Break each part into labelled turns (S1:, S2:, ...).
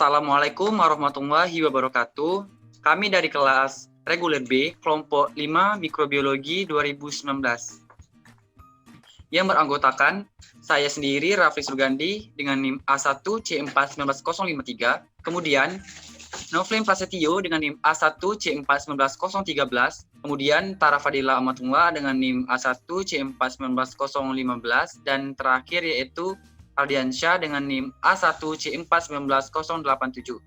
S1: Assalamualaikum warahmatullahi wabarakatuh. Kami dari kelas reguler B, kelompok 5 Mikrobiologi 2019. Yang beranggotakan saya sendiri, Rafli Sugandi, dengan NIM A1C4-19053. Kemudian Novlin Prasetyo dengan NIM A1C4-19013. Kemudian Tara Fadila Amatullah dengan NIM A1C4-19015. Dan terakhir yaitu Ardiansyah dengan NIM A1C4-19087.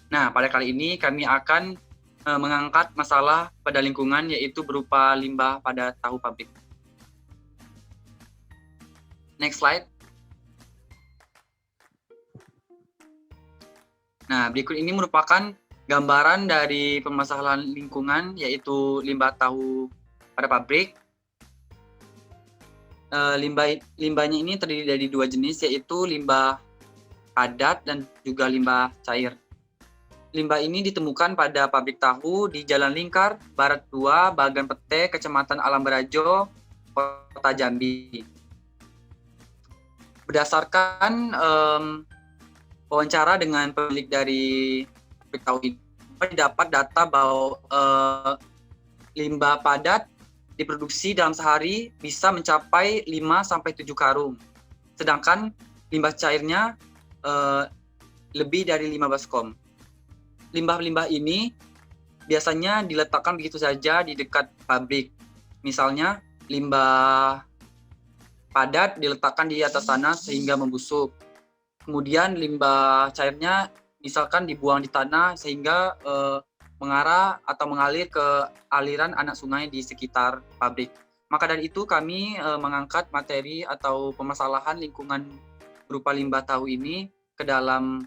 S1: Nah, pada kali ini kami akan mengangkat masalah pada lingkungan, yaitu berupa limbah pada tahu pabrik. Next slide. Nah, berikut ini merupakan gambaran dari permasalahan lingkungan, yaitu limbah tahu pada pabrik. Limbahnya ini terdiri dari dua jenis, yaitu limbah padat dan juga limbah cair. Limbah ini ditemukan pada pabrik tahu di Jalan Lingkar, Barat 2, Bagan Pete, Kecamatan Alam Barajo, Kota Jambi. Berdasarkan wawancara dengan pemilik dari pabrik tahu ini, didapat data bahwa limbah padat diproduksi dalam sehari bisa mencapai 5-7 karung. Sedangkan limbah cairnya lebih dari 15 kom. Limbah-limbah ini biasanya diletakkan begitu saja di dekat pabrik. Misalnya limbah padat diletakkan di atas tanah sehingga membusuk. Kemudian limbah cairnya misalkan dibuang di tanah sehingga mengarah atau mengalir ke aliran anak sungai di sekitar pabrik. Maka dari itu kami mengangkat materi atau permasalahan lingkungan berupa limbah tahu ini ke dalam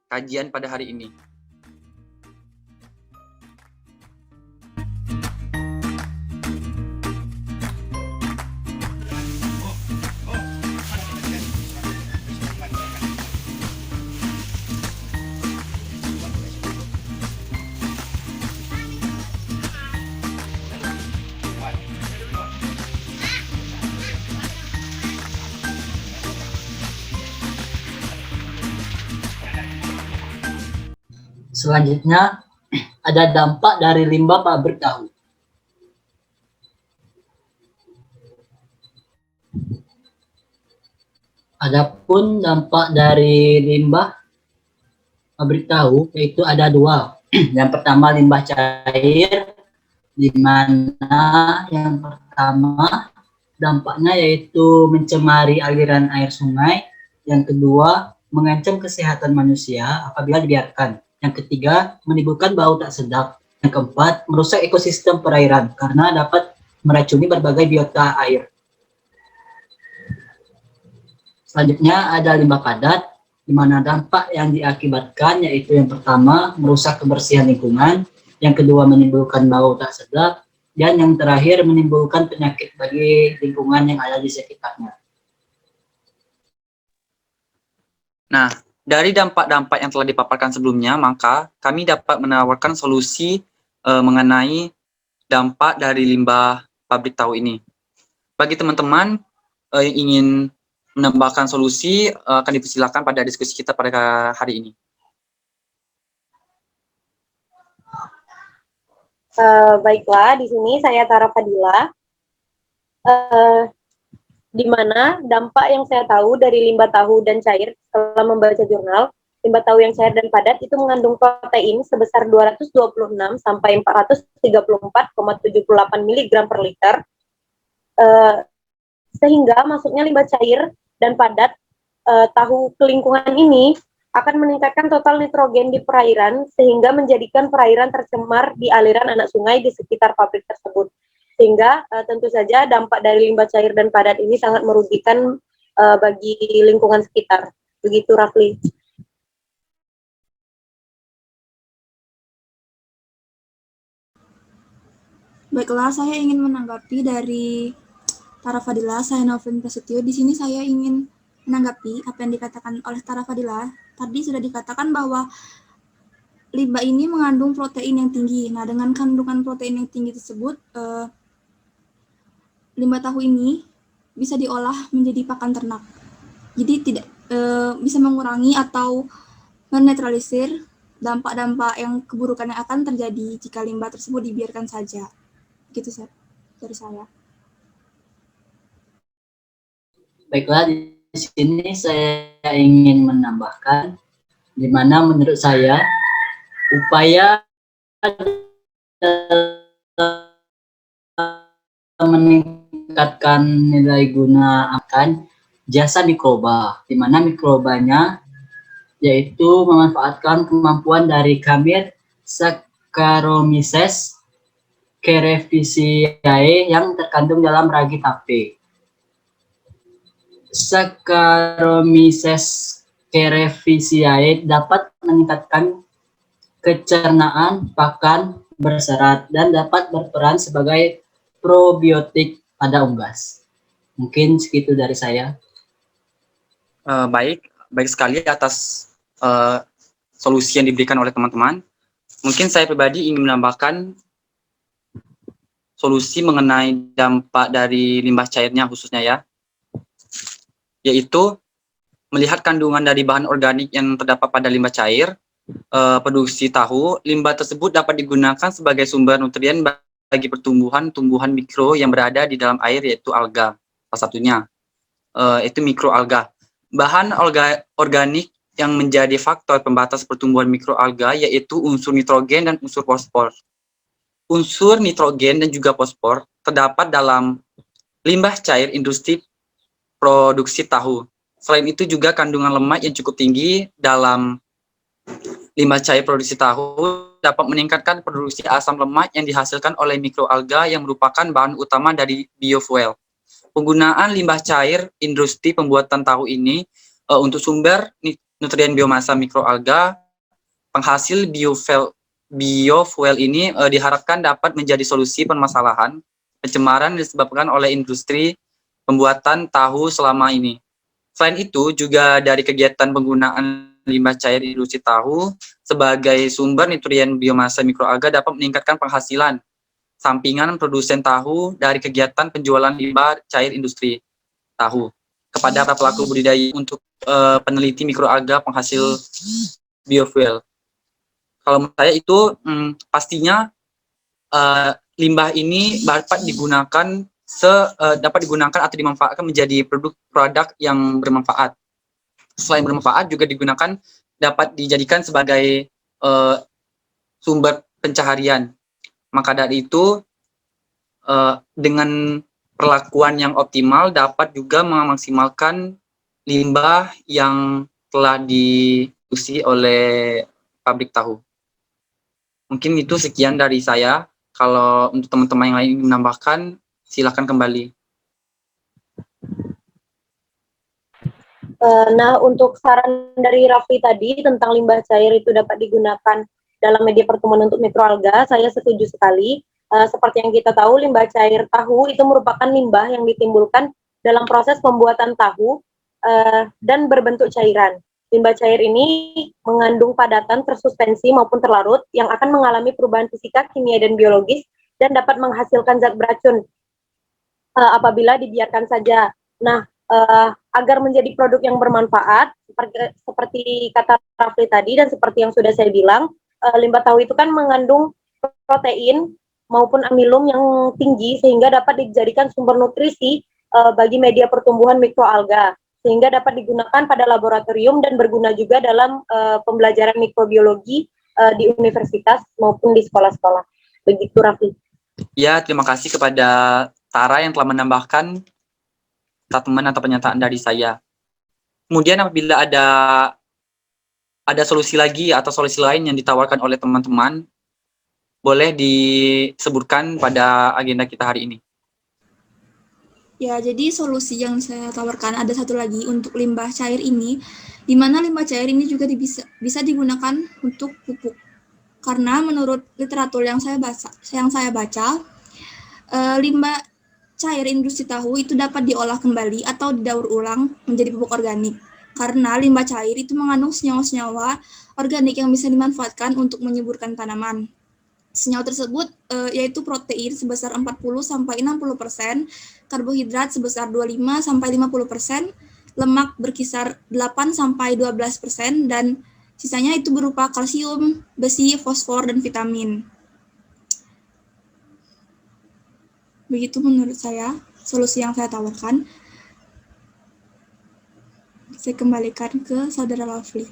S1: kajian pada hari ini.
S2: Selanjutnya, ada dampak dari limbah pabrik tahu. Adapun dampak dari limbah pabrik tahu yaitu ada dua. Yang pertama limbah cair, di mana yang pertama dampaknya yaitu mencemari aliran air sungai. Yang kedua, mengancam kesehatan manusia apabila dibiarkan. Yang ketiga, menimbulkan bau tak sedap. Yang keempat, merusak ekosistem perairan karena dapat meracuni berbagai biota air. Selanjutnya ada limbah padat, di mana dampak yang diakibatkan yaitu yang pertama, merusak kebersihan lingkungan. Yang kedua, menimbulkan bau tak sedap. Dan yang terakhir, menimbulkan penyakit bagi lingkungan yang ada di sekitarnya.
S1: Nah, dari dampak-dampak yang telah dipaparkan sebelumnya, maka kami dapat menawarkan solusi mengenai dampak dari limbah pabrik tahu ini. Bagi teman-teman yang ingin menambahkan solusi, akan dipersilakan pada diskusi kita pada hari ini.
S3: Baiklah, di sini saya Tara Fadila. Di mana dampak yang saya tahu dari limbah tahu dan cair setelah membaca jurnal, limbah tahu yang cair dan padat itu mengandung protein sebesar 226 sampai 434,78 mg per liter, sehingga masuknya limbah cair dan padat tahu ke lingkungan ini akan meningkatkan total nitrogen di perairan sehingga menjadikan perairan tercemar di aliran anak sungai di sekitar pabrik tersebut. Sehingga tentu saja dampak dari limbah cair dan padat ini sangat merugikan bagi lingkungan sekitar. Begitu, Rafli.
S4: Baiklah, saya ingin menanggapi dari Tara Fadila, saya Novlin Prasetyo. Di sini saya ingin menanggapi apa yang dikatakan oleh Tara Fadila. Tadi sudah dikatakan bahwa limbah ini mengandung protein yang tinggi. Nah, dengan kandungan protein yang tinggi tersebut, limbah tahu ini bisa diolah menjadi pakan ternak. Jadi bisa mengurangi atau menetralisir dampak-dampak yang keburukan yang akan terjadi jika limbah tersebut dibiarkan saja. Gitu dari saya.
S2: Baiklah, di sini saya ingin menambahkan di mana menurut saya upaya meningkatkan nilai guna akan jasa mikroba, di mana mikrobanya yaitu memanfaatkan kemampuan dari Khmer Saccharomyces cerevisiae yang terkandung dalam ragi tape. Saccharomyces cerevisiae dapat meningkatkan kecernaan pakan berserat dan dapat berperan sebagai probiotik pada unggas. Mungkin segitu dari saya.
S1: Baik sekali atas solusi yang diberikan oleh teman-teman. Mungkin saya pribadi ingin menambahkan solusi mengenai dampak dari limbah cairnya khususnya ya, yaitu melihat kandungan dari bahan organik yang terdapat pada limbah cair produksi tahu. Limbah tersebut dapat digunakan sebagai sumber nutrien bagi tumbuhan mikro yang berada di dalam air, yaitu alga salah satunya, itu mikroalga. Bahan organik yang menjadi faktor pembatas pertumbuhan mikroalga yaitu unsur nitrogen dan unsur fosfor. Unsur nitrogen dan juga fosfor terdapat dalam limbah cair industri produksi tahu. Selain itu juga kandungan lemak yang cukup tinggi dalam limbah cair produksi tahu dapat meningkatkan produksi asam lemak yang dihasilkan oleh mikroalga yang merupakan bahan utama dari biofuel. Penggunaan limbah cair industri pembuatan tahu ini untuk sumber nutrien biomasa mikroalga penghasil biofuel ini diharapkan dapat menjadi solusi permasalahan pencemaran yang disebabkan oleh industri pembuatan tahu selama ini. Selain itu, juga dari kegiatan penggunaan limbah cair industri tahu sebagai sumber nutrien biomasa mikroalga dapat meningkatkan penghasilan sampingan produsen tahu dari kegiatan penjualan limbah cair industri tahu kepada para pelaku budidaya untuk peneliti mikroalga penghasil biofuel. Kalau menurut saya itu pastinya limbah ini dapat digunakan atau dimanfaatkan menjadi produk yang bermanfaat. Selain bermanfaat juga digunakan dapat dijadikan sebagai sumber pencaharian. Maka dari itu dengan perlakuan yang optimal dapat juga memaksimalkan limbah yang telah diproduksi oleh pabrik tahu. Mungkin itu sekian dari saya. Kalau untuk teman-teman yang lain ingin menambahkan, silakan kembali.
S3: Nah, untuk saran dari Raffi tadi tentang limbah cair itu dapat digunakan dalam media pertemuan untuk mikroalga, saya setuju sekali. Seperti yang kita tahu, limbah cair tahu itu merupakan limbah yang ditimbulkan dalam proses pembuatan tahu dan berbentuk cairan. Limbah cair ini mengandung padatan tersuspensi maupun terlarut yang akan mengalami perubahan fisika, kimia, dan biologis dan dapat menghasilkan zat beracun apabila dibiarkan saja. Nah, agar menjadi produk yang bermanfaat, seperti kata Rafli tadi dan seperti yang sudah saya bilang, limbah tahu itu kan mengandung protein maupun amilum yang tinggi sehingga dapat dijadikan sumber nutrisi bagi media pertumbuhan mikroalga, sehingga dapat digunakan pada laboratorium dan berguna juga dalam pembelajaran mikrobiologi di universitas maupun di sekolah-sekolah. Begitu, Rafli.
S1: Ya, terima kasih kepada Tara yang telah menambahkan statement atau pernyataan dari saya. Kemudian apabila ada solusi lagi atau solusi lain yang ditawarkan oleh teman-teman, boleh disebutkan pada agenda kita hari ini.
S4: Ya, jadi solusi yang saya tawarkan ada satu lagi untuk limbah cair ini, di mana limbah cair ini juga bisa digunakan untuk pupuk. Karena menurut literatur yang saya baca, limbah cair industri tahu itu dapat diolah kembali atau didaur ulang menjadi pupuk organik. Karena limbah cair itu mengandung senyawa-senyawa organik yang bisa dimanfaatkan untuk menyuburkan tanaman. Senyawa tersebut yaitu protein sebesar 40-60%, karbohidrat sebesar 25-50%, lemak berkisar 8-12%, dan sisanya itu berupa kalsium, besi, fosfor, dan vitamin. Begitu menurut saya solusi yang saya tawarkan. Saya kembalikan ke Saudara Lovely.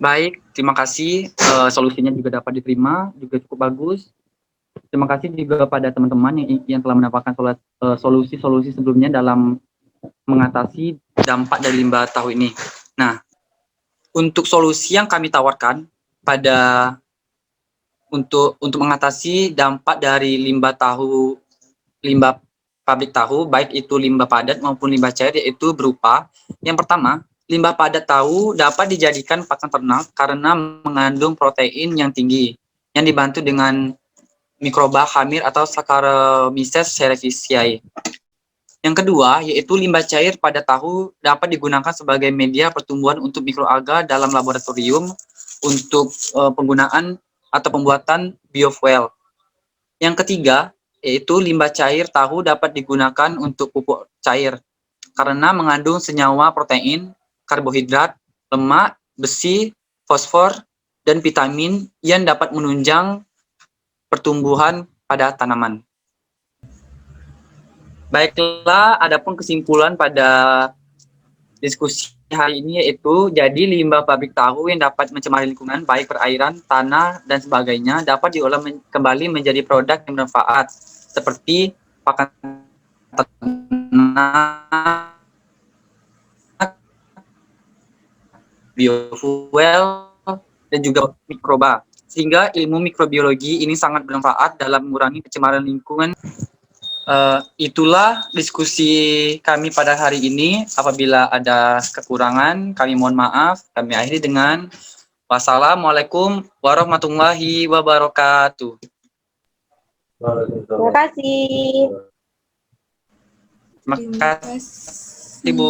S1: Baik, terima kasih. Solusinya juga dapat diterima, juga cukup bagus. Terima kasih juga pada teman-teman yang telah mendapatkan solusi-solusi sebelumnya dalam mengatasi dampak dari limbah tahu ini. Nah, untuk solusi yang kami tawarkan untuk mengatasi dampak dari limbah pabrik tahu, baik itu limbah padat maupun limbah cair, yaitu berupa yang pertama, limbah padat tahu dapat dijadikan pakan ternak karena mengandung protein yang tinggi yang dibantu dengan mikroba hamir atau Saccharomyces cerevisiae. Yang kedua, yaitu limbah cair pada tahu dapat digunakan sebagai media pertumbuhan untuk mikroalga dalam laboratorium untuk penggunaan atau pembuatan biofuel. Yang ketiga, yaitu limbah cair tahu dapat digunakan untuk pupuk cair karena mengandung senyawa protein, karbohidrat, lemak, besi, fosfor, dan vitamin yang dapat menunjang pertumbuhan pada tanaman. Baiklah, adapun kesimpulan pada diskusi hari ini yaitu jadi limbah pabrik tahu yang dapat mencemari lingkungan baik perairan, tanah, dan sebagainya dapat diolah kembali menjadi produk yang bermanfaat seperti pakan ternak, biofuel, dan juga mikroba. Sehingga ilmu mikrobiologi ini sangat bermanfaat dalam mengurangi pencemaran lingkungan. Itulah diskusi kami pada hari ini. Apabila ada kekurangan, kami mohon maaf. Kami akhiri dengan wassalamualaikum warahmatullahi wabarakatuh.
S3: Terima kasih.
S1: Terima kasih, Bu.